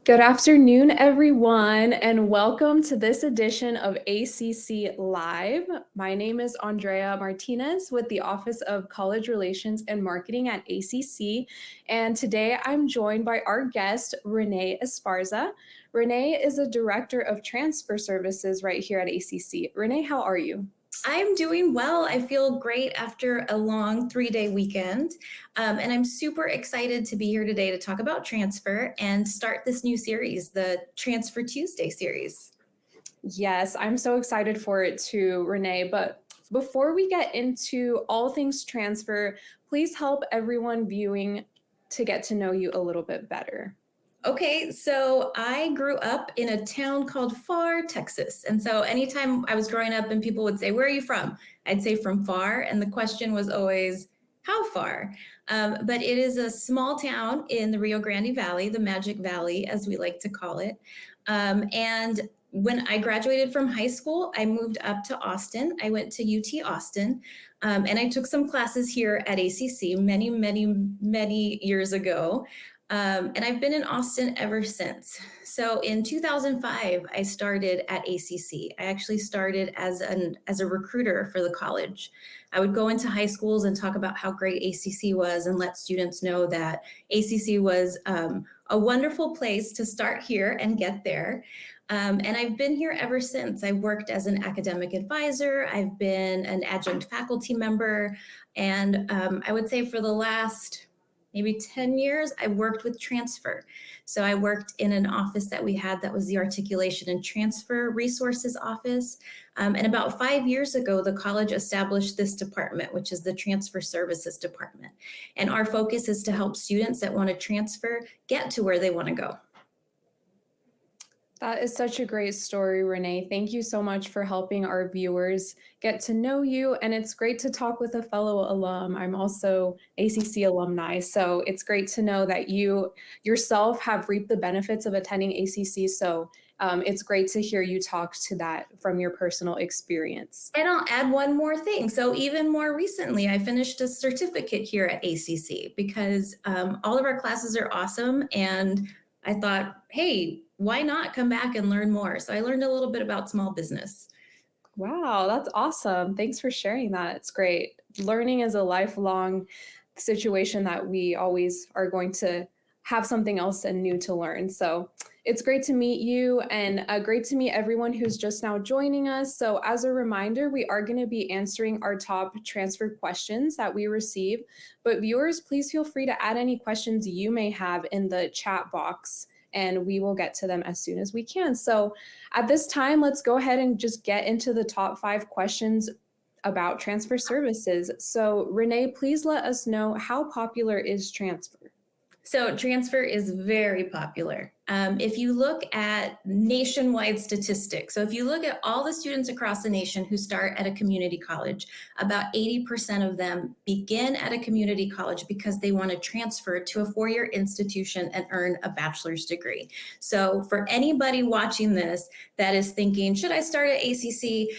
Good afternoon, everyone, and welcome to this edition of ACC Live. My name is Andrea Martinez with the Office of College Relations and Marketing at ACC, and today I'm joined by our guest, Renee Esparza. Renee is a Director of Transfer Services right here at ACC. Renee, how are you? I'm doing well. I feel great after a long 3-day weekend. And I'm super excited to be here today to talk about transfer and start this new series, the Transfer Tuesday series. Yes, I'm so excited for it too, Renee. But before we get into all things transfer, please help everyone viewing to get to know you a little bit better. Okay, so I grew up in a town called Pharr, Texas. And so anytime I was growing up and people would say, "Where are you from?" I'd say from Pharr. And the question was always, "How far?" But it is a small town in the Rio Grande Valley, the Magic Valley, as we like to call it. And when I graduated from high school, I moved up to Austin. I went to UT Austin, and I took some classes here at ACC many, many, many years ago. And I've been in Austin ever since. So in 2005, I started at ACC. I actually started as a recruiter for the college. I would go into high schools and talk about how great ACC was and let students know that ACC was a wonderful place to start here and get there. And I've been here ever since. I worked as an academic advisor. I've been an adjunct faculty member. And I would say for the last maybe 10 years, I worked with transfer. So I worked in an office that we had that was the Articulation and Transfer Resources Office. And about 5 years ago, the college established this department, which is the Transfer Services Department. And our focus is to help students that want to transfer get to where they want to go. That is such a great story, Renee. Thank you so much for helping our viewers get to know you. And it's great to talk with a fellow alum. I'm also ACC alumni. So it's great to know that you yourself have reaped the benefits of attending ACC. So it's great to hear you talk to that from your personal experience. And I'll add one more thing. So even more recently, I finished a certificate here at ACC because all of our classes are awesome. And I thought, hey, why not come back and learn more? So I learned a little bit about small business. Wow, that's awesome. Thanks for sharing that. It's great. Learning is a lifelong situation that we always are going to have something else and new to learn. So it's great to meet you and great to meet everyone who's just now joining us. So as a reminder, we are going to be answering our top transfer questions that we receive. But viewers, please feel free to add any questions you may have in the chat box, and we will get to them as soon as we can. So at this time, let's go ahead and just get into the top 5 questions about transfer services. So Renee, please let us know, how popular is transfer? So transfer is very popular. If you look at nationwide statistics, so if you look at all the students across the nation who start at a community college, about 80% of them begin at a community college because they want to transfer to a 4-year institution and earn a bachelor's degree. So for anybody watching this that is thinking, should I start at ACC?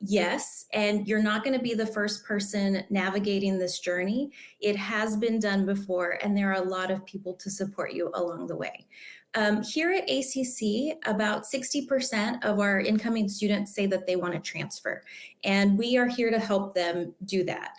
Yes, and you're not going to be the first person navigating this journey. It has been done before, and there are a lot of people to support you along the way. Here at ACC, about 60% of our incoming students say that they want to transfer, and we are here to help them do that.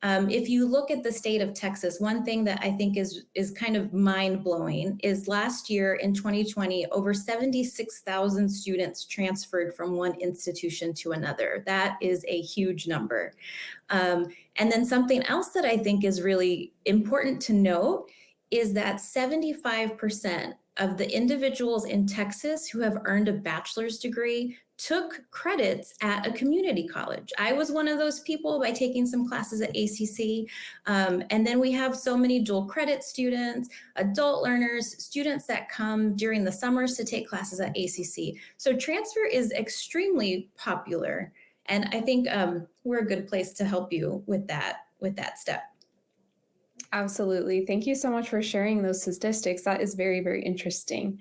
If you look at the state of Texas, one thing that I think is kind of mind-blowing is last year in 2020, over 76,000 students transferred from one institution to another. That is a huge number. And then something else that I think is really important to note is that 75% of the individuals in Texas who have earned a bachelor's degree took credits at a community college. I was one of those people by taking some classes at ACC. And then we have so many dual credit students, adult learners, students that come during the summers to take classes at ACC. So transfer is extremely popular. And I think we're a good place to help you with that step. Absolutely. Thank you so much for sharing those statistics. That is very, very interesting.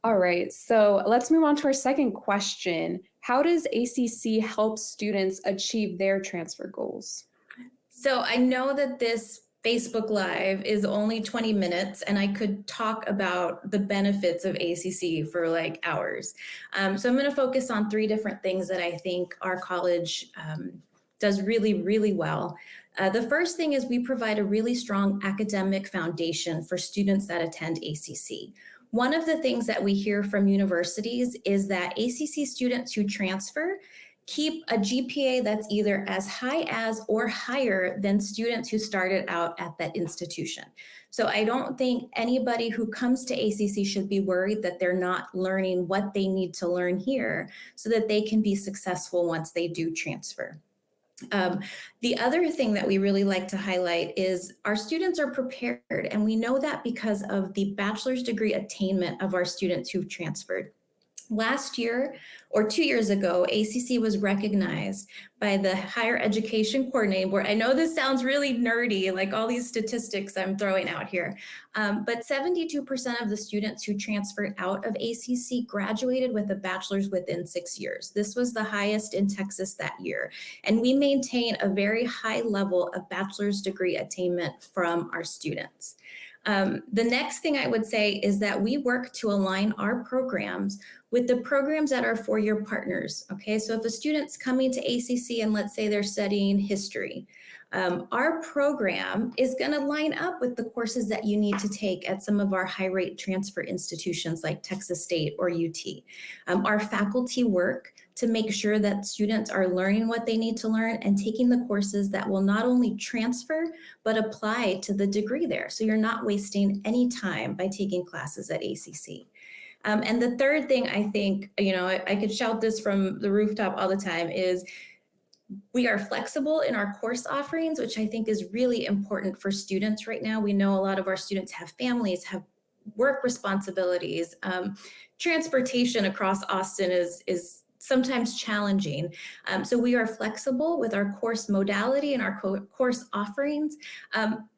All right, so let's move on to our second question. How does ACC help students achieve their transfer goals? So I know that this Facebook Live is only 20 minutes, and I could talk about the benefits of ACC for like hours. So I'm going to focus on three different things that I think our college does really, really well. The first thing is we provide a really strong academic foundation for students that attend ACC. One of the things that we hear from universities is that ACC students who transfer keep a GPA that's either as high as or higher than students who started out at that institution. So I don't think anybody who comes to ACC should be worried that they're not learning what they need to learn here so that they can be successful once they do transfer. The other thing that we really like to highlight is our students are prepared, and we know that because of the bachelor's degree attainment of our students who've transferred. Last year or 2 years ago, ACC was recognized by the Higher Education Coordinating Board. I know this sounds really nerdy, like all these statistics I'm throwing out here, but 72% of the students who transferred out of ACC graduated with a bachelor's within 6 years. This was the highest in Texas that year. And we maintain a very high level of bachelor's degree attainment from our students. The next thing I would say is that we work to align our programs with the programs at our four-year partners. Okay, so if a student's coming to ACC and let's say they're studying history, our program is going to line up with the courses that you need to take at some of our high-rate transfer institutions like Texas State or UT. Our faculty work to make sure that students are learning what they need to learn and taking the courses that will not only transfer, but apply to the degree there. So you're not wasting any time by taking classes at ACC. And the third thing I think, I could shout this from the rooftop all the time is we are flexible in our course offerings, which I think is really important for students right now. We know a lot of our students have families, have work responsibilities. Transportation across Austin is sometimes challenging. So we are flexible with our course modality and our course offerings.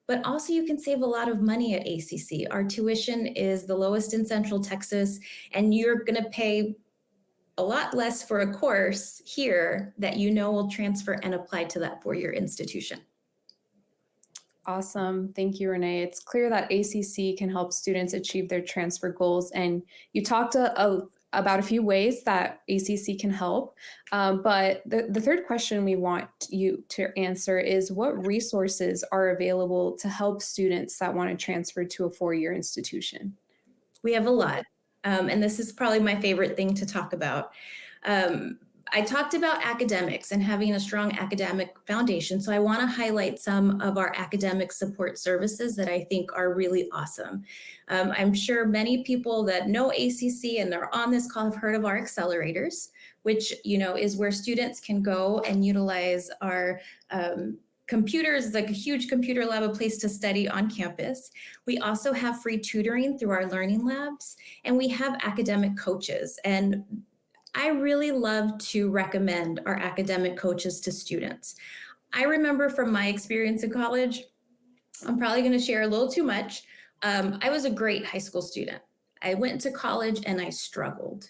But also you can save a lot of money at ACC. Our tuition is the lowest in Central Texas, and you're going to pay a lot less for a course here that you know will transfer and apply to that four-year institution. Awesome. Thank you, Renee. It's clear that ACC can help students achieve their transfer goals. And you talked about a few ways that ACC can help. But the third question we want you to answer is what resources are available to help students that want to transfer to a four-year institution? We have a lot. And this is probably my favorite thing to talk about. I talked about academics and having a strong academic foundation. So I want to highlight some of our academic support services that I think are really awesome. I'm sure many people that know ACC and are on this call have heard of our accelerators, which is where students can go and utilize our computers. It's like a huge computer lab, a place to study on campus. We also have free tutoring through our learning labs, and we have academic coaches. And I really love to recommend our academic coaches to students. I remember from my experience in college, I'm probably going to share a little too much. I was a great high school student. I went to college and I struggled.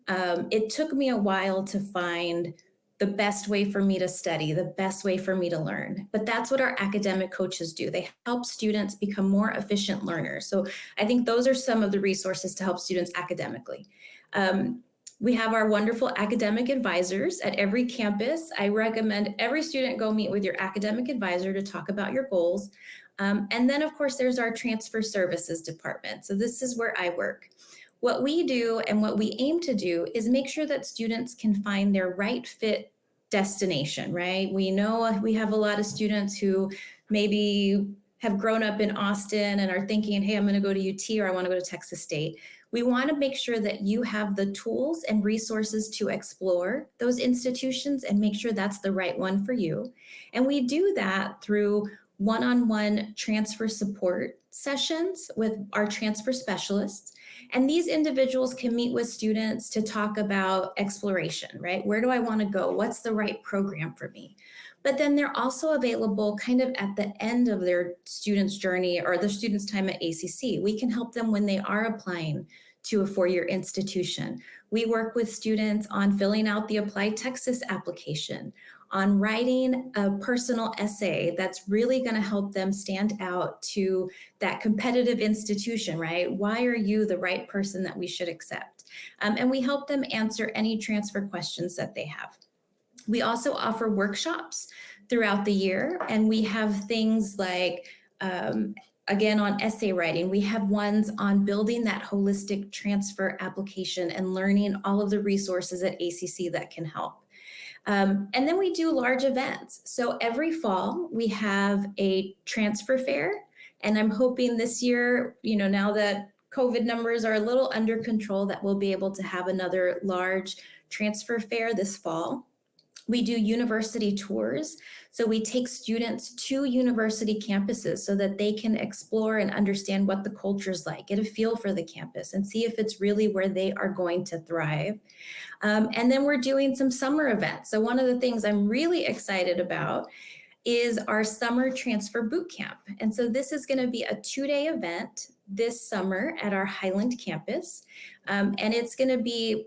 It took me a while to find the best way for me to study, the best way for me to learn. But that's what our academic coaches do. They help students become more efficient learners. So I think those are some of the resources to help students academically. We have our wonderful academic advisors at every campus. I recommend every student go meet with your academic advisor to talk about your goals. And then of course, there's our transfer services department. So this is where I work. What we do and what we aim to do is make sure that students can find their right fit destination, right? We know we have a lot of students who maybe have grown up in Austin and are thinking, hey, I'm going to go to UT or I want to go to Texas State. We want to make sure that you have the tools and resources to explore those institutions and make sure that's the right one for you. And we do that through one-on-one transfer support sessions with our transfer specialists. And these individuals can meet with students to talk about exploration, right? Where do I want to go? What's the right program for me? But then they're also available kind of at the end of their student's journey or the student's time at ACC. We can help them when they are applying to a four-year institution. We work with students on filling out the Apply Texas application, on writing a personal essay that's really going to help them stand out to that competitive institution, right? Why are you the right person that we should accept? And we help them answer any transfer questions that they have. We also offer workshops throughout the year, and we have things like, again, on essay writing. We have ones on building that holistic transfer application and learning all of the resources at ACC that can help. And then we do large events. So every fall we have a transfer fair, and I'm hoping this year, now that COVID numbers are a little under control, that we'll be able to have another large transfer fair this fall. We do university tours. So we take students to university campuses so that they can explore and understand what the culture's like, get a feel for the campus, and see if it's really where they are going to thrive. And then we're doing some summer events. So one of the things I'm really excited about is our summer transfer boot camp. And so this is going to be a 2-day event this summer at our Highland campus. And it's going to be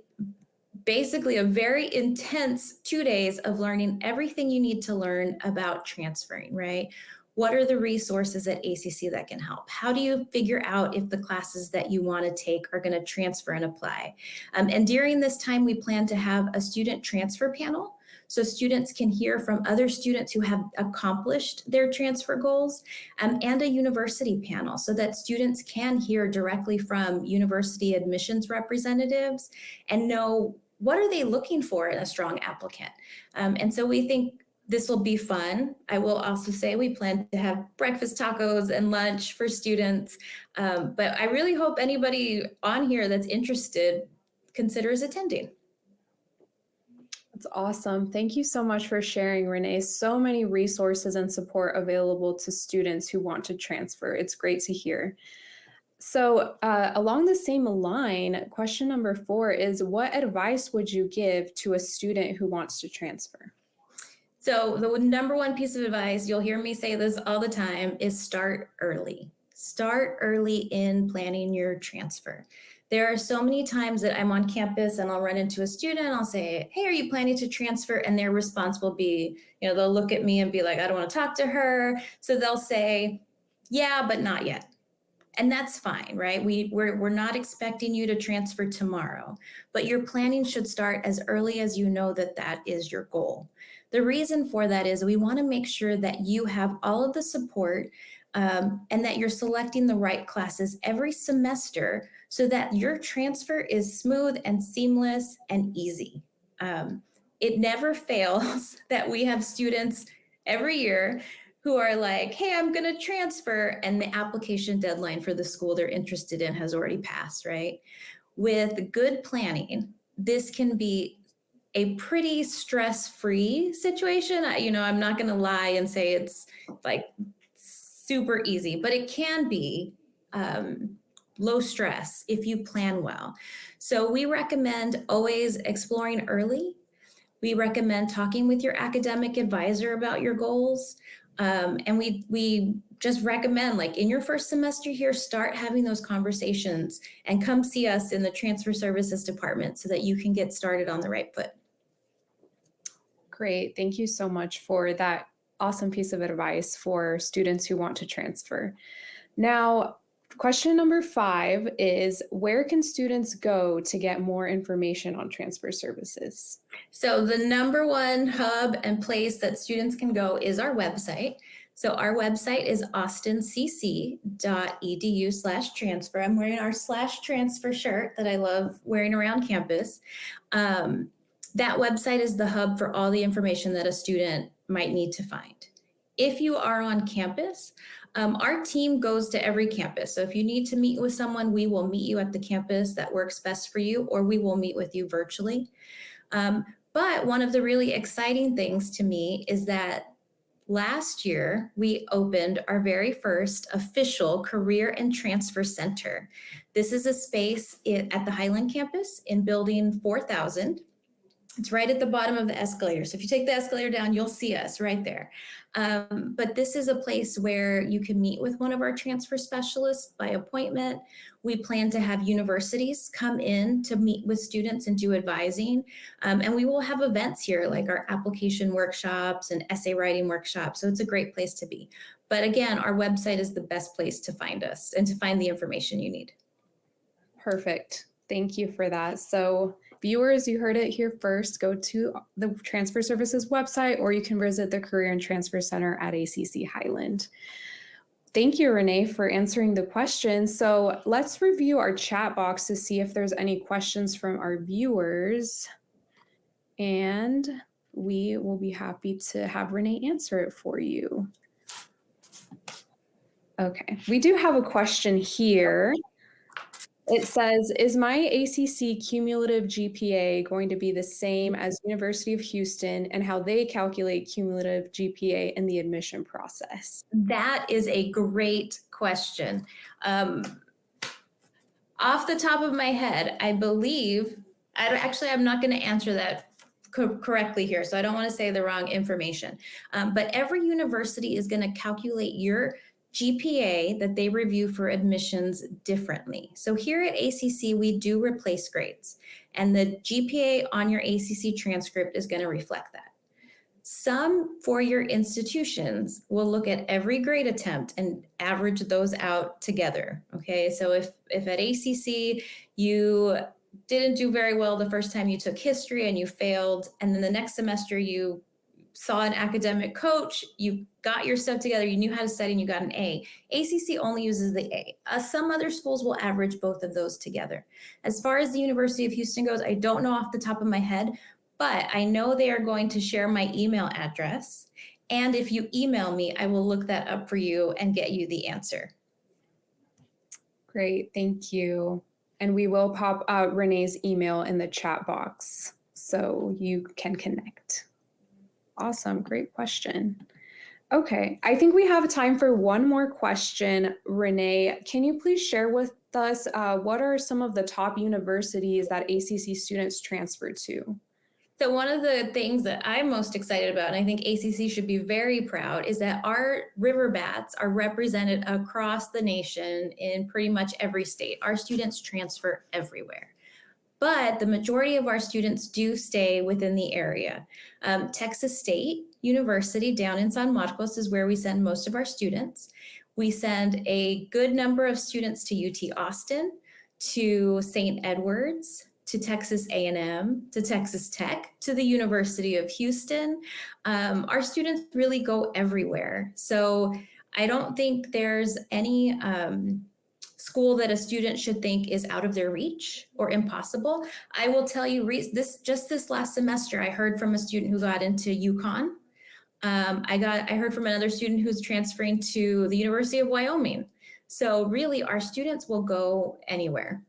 basically a very intense 2 days of learning everything you need to learn about transferring, right? What are the resources at ACC that can help? How do you figure out if the classes that you want to take are going to transfer and apply? And during this time, we plan to have a student transfer panel, so students can hear from other students who have accomplished their transfer goals, and a university panel so that students can hear directly from university admissions representatives and know what are they looking for in a strong applicant. And so we think this will be fun. I will also say we plan to have breakfast tacos and lunch for students. But I really hope anybody on here that's interested considers attending. That's awesome. Thank you so much for sharing, Renee. So many resources and support available to students who want to transfer. It's great to hear. So along the same line, question number 4 is, what advice would you give to a student who wants to transfer? So the number one piece of advice, you'll hear me say this all the time, is start early. Start early in planning your transfer. There are so many times that I'm on campus and I'll run into a student, I'll say, hey, are you planning to transfer? And their response will be, they'll look at me and be like, I don't want to talk to her. So they'll say, yeah, but not yet. And that's fine, right? We're not expecting you to transfer tomorrow, but your planning should start as early as you know that is your goal. The reason for that is we want to make sure that you have all of the support and that you're selecting the right classes every semester so that your transfer is smooth and seamless and easy. It never fails that we have students every year who are like, hey, I'm going to transfer, and the application deadline for the school they're interested in has already passed, right? With good planning, this can be a pretty stress-free situation. I'm not going to lie and say it's like super easy, but it can be low stress if you plan well. So we recommend always exploring early. We recommend talking with your academic advisor about your goals. And we just recommend, like, in your first semester here, start having those conversations and come see us in the Transfer Services department so that you can get started on the right foot. Great. Thank you so much for that awesome piece of advice for students who want to transfer. Now, question number 5 is, where can students go to get more information on transfer services? So the number one hub and place that students can go is our website. So our website is austincc.edu/transfer. I'm wearing our /transfer shirt that I love wearing around campus. That website is the hub for all the information that a student might need to find. If you are on campus, our team goes to every campus. So if you need to meet with someone, we will meet you at the campus that works best for you, or we will meet with you virtually. But one of the really exciting things to me is that last year we opened our very first official Career and Transfer Center. This is a space at the Highland campus in building 4000. It's right at the bottom of the escalator. So if you take the escalator down, you'll see us right there. But this is a place where you can meet with one of our transfer specialists by appointment. We plan to have universities come in to meet with students and do advising. And we will have events here like our application workshops and essay writing workshops. So it's a great place to be. But again, our website is the best place to find us and to find the information you need. Perfect. Thank you for that. So viewers, you heard it here first. Go to the Transfer Services website, or you can visit the Career and Transfer Center at ACC Highland. Thank you, Renee, for answering the question. So let's review our chat box to see if there's any questions from our viewers. And we will be happy to have Renee answer it for you. Okay, we do have a question here. It says, is my ACC cumulative GPA going to be the same as University of Houston, and how they calculate cumulative GPA in the admission process? That is a great question. Off the top of my head, I believe, I'm not going to answer that correctly here, so I don't want to say the wrong information. But every university is going to calculate your GPA that they review for admissions differently. So here at ACC, we do replace grades, and the GPA on your ACC transcript is going to reflect that. Some four-year institutions will look at every grade attempt and average those out together. Okay, so if at ACC you didn't do very well the first time you took history and you failed, and then the next semester you saw an academic coach, you got your stuff together, you knew how to study, and you got an A. ACC only uses the A. Some other schools will average both of those together. As far as the University of Houston goes, I don't know off the top of my head, but I know they are going to share my email address. And if you email me, I will look that up for you and get you the answer. Great, thank you. And we will pop out Renee's email in the chat box so you can connect. Awesome, great question. Okay, I think we have time for one more question. Renee, can you please share with us what are some of the top universities that ACC students transfer to? So one of the things that I'm most excited about, and I think ACC should be very proud, is that our river bats are represented across the nation in pretty much every state. Our students transfer everywhere. But the majority of our students do stay within the area. Texas State University down in San Marcos is where we send most of our students. We send a good number of students to UT Austin, to St. Edwards, to Texas A&M, to Texas Tech, to the University of Houston. Our students really go everywhere. So I don't think there's any school that a student should think is out of their reach or impossible. I will tell you, this last semester, I heard from a student who got into UConn. I heard from another student who's transferring to the University of Wyoming. So really, our students will go anywhere.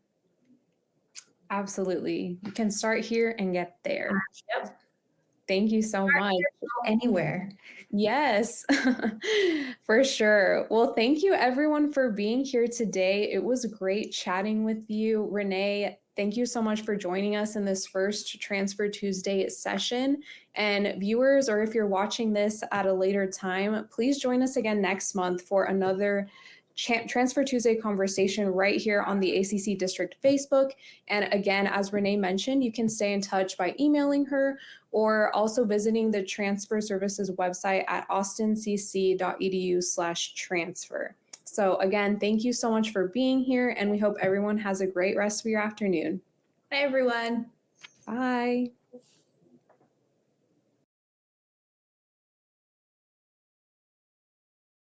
Absolutely. You can start here and get there. Yep. Thank you so much. Anywhere. Yes, for sure. Well, thank you everyone for being here today. It was great chatting with you. Renee, thank you so much for joining us in this first Transfer Tuesday session. And viewers, or if you're watching this at a later time, please join us again next month for another Transfer Tuesday conversation right here on the ACC District Facebook. And again, as Renee mentioned, you can stay in touch by emailing her or also visiting the Transfer Services website at austincc.edu/transfer. So again, thank you so much for being here, and we hope everyone has a great rest of your afternoon. Bye, everyone. Bye.